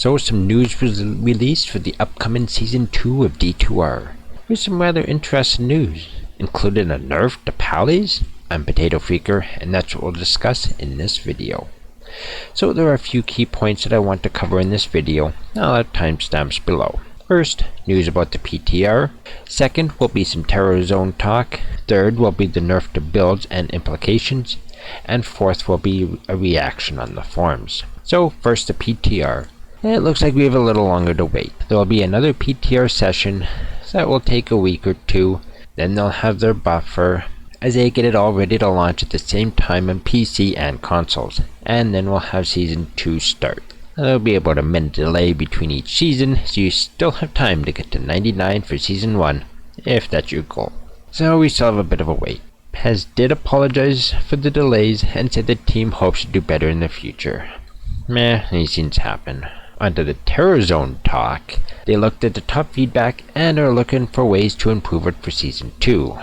So some news was released for the upcoming Season 2 of D2R. With some rather interesting news, including a nerf to Pallies. I'm Potato Freaker, and that's what we'll discuss in this video. So there are a few key points that I want to cover in this video. I'll have timestamps below. First, news about the PTR. Second will be some Terror Zone talk. Third will be the nerf to builds and implications. And fourth will be a reaction on the forums. So first the PTR. It looks like we have a little longer to wait. There will be another PTR session that will take a week or two. Then they'll have their buffer as they get it all ready to launch at the same time on PC and consoles. And then we'll have Season 2 start. There'll be about a minute delay between each season, so you still have time to get to 99 for Season 1, if that's your goal. So we still have a bit of a wait. Pez did apologize for the delays and said the team hopes to do better in the future. These things happen. Onto the Terror Zone talk. They looked at the top feedback and are looking for ways to improve it for Season 2.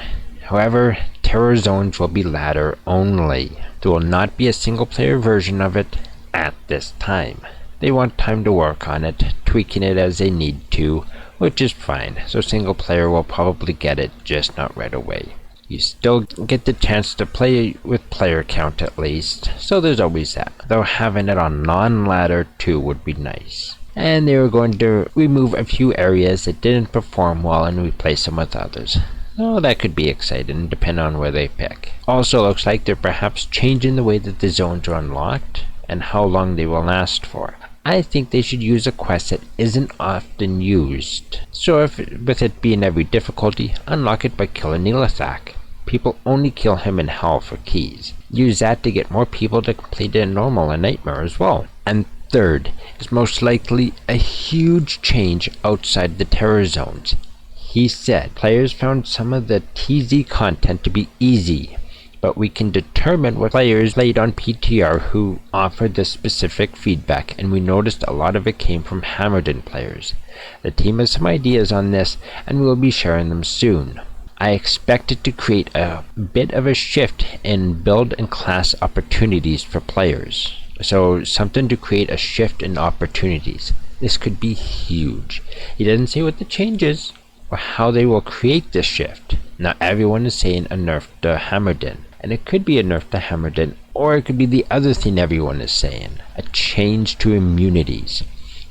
However, Terror Zones will be ladder only. There will not be a single player version of it at this time. They want time to work on it, tweaking it as they need to, which is fine, so single player will probably get it, just not right away. You still get the chance to play with player count at least, so there's always that, though having it on non-ladder too would be nice. And they were going to remove a few areas that didn't perform well and replace them with others. Oh, that could be exciting, depending on where they pick. Also looks like they're perhaps changing the way that the zones are unlocked, and how long they will last for. I think they should use a quest that isn't often used. So if, with it being every difficulty, unlock it by killing Neelathak. People only kill him in Hell for keys. Use that to get more people to complete it in Normal and Nightmare as well. And third is most likely a huge change outside the Terror Zones. He said, players found some of the TZ content to be easy, but we can determine what players played on PTR who offered the specific feedback, and we noticed a lot of it came from Hammerden players. The team has some ideas on this, and we'll be sharing them soon. I expect it to create a bit of a shift in build and class opportunities for players. So something to create a shift in opportunities. This could be huge. He doesn't say what the change is, or how they will create this shift. Now everyone is saying a nerf to Hammerden. And it could be a nerf to Hammerden, or it could be the other thing everyone is saying, a change to immunities.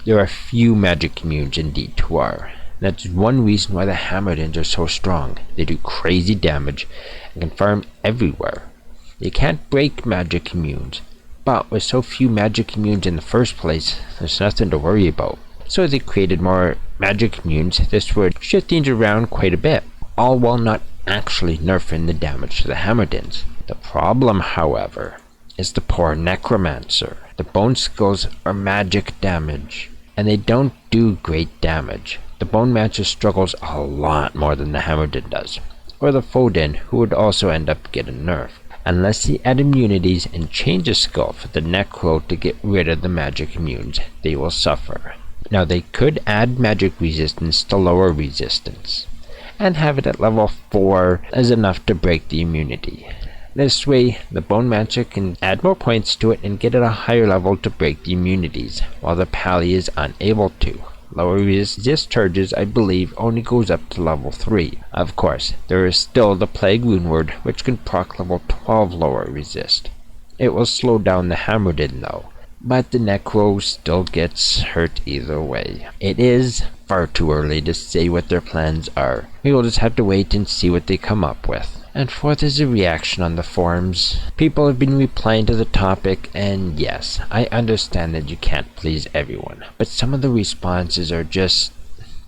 There are few magic immunes in D2R. That's one reason why the Hammerdens are so strong. They do crazy damage and can farm everywhere. They can't break magic immunes, but with so few magic immunes in the first place, there's nothing to worry about. So they created more magic immunes. This would shift things around quite a bit, all while not actually nerfing the damage to the Hammerdens. The problem, however, is the poor Necromancer. The bone skills are magic damage, and they don't do great damage. The Bone Mancer struggles a lot more than the Hammerden does, or the Foden, who would also end up getting nerfed. Unless they add immunities and change a skill for the Necro to get rid of the magic immunes, they will suffer. Now they could add magic resistance to lower resistance, and have it at level 4 as enough to break the immunity. This way, the Bone Mancer can add more points to it and get at a higher level to break the immunities, while the Pally is unable to. Lower resist charges, I believe, only goes up to level 3. Of course, there is still the Plague Wound Word, which can proc level 12 lower resist. It will slow down the Hammerden though, but the Necro still gets hurt either way. It is far too early to say what their plans are. We will just have to wait and see what they come up with. And fourth is a reaction on the forums. People have been replying to the topic, and yes, I understand that you can't please everyone, but some of the responses are just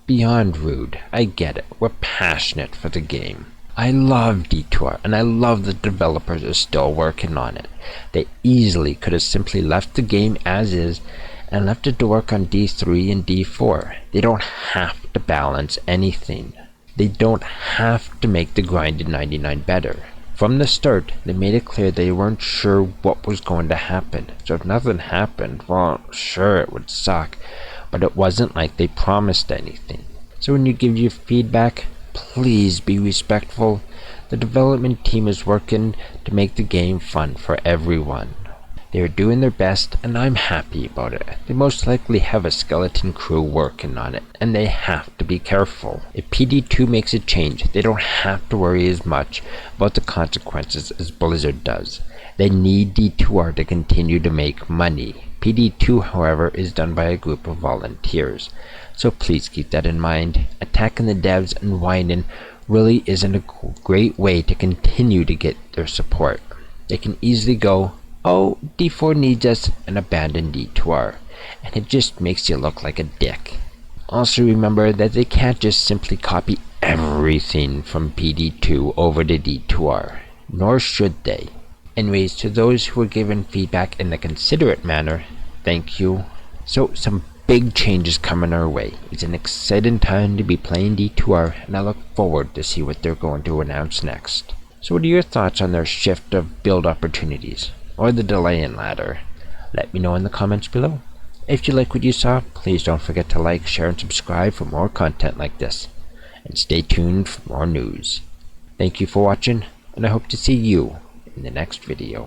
beyond rude. I get it. We're passionate for the game. I love D2R, and I love the developers are still working on it. They easily could have simply left the game as is and left it to work on D3 and D4. They don't have to balance anything. They don't have to make the grind in 99 better. From the start, they made it clear they weren't sure what was going to happen. So if nothing happened, well, sure, it would suck, but it wasn't like they promised anything. So when you give your feedback, please be respectful. The development team is working to make the game fun for everyone. They are doing their best, and I'm happy about it. They most likely have a skeleton crew working on it, and they have to be careful. If PD2 makes a change, they don't have to worry as much about the consequences as Blizzard does. They need D2R to continue to make money. PD2, however, is done by a group of volunteers, so please keep that in mind. Attacking the devs and whining really isn't a great way to continue to get their support. They can easily go, "Oh, D4 needs us," and abandon D2R, and it just makes you look like a dick. Also remember that they can't just simply copy everything from PD2 over to D2R, nor should they. Anyways, to those who were given feedback in a considerate manner, thank you. So, some big changes coming our way. It's an exciting time to be playing D2R, and I look forward to see what they're going to announce next. So what are your thoughts on their shift of build opportunities, or the delay in ladder? Let me know in the comments below. If you like what you saw, please don't forget to like, share, and subscribe for more content like this. And stay tuned for more news. Thank you for watching, and I hope to see you in the next video.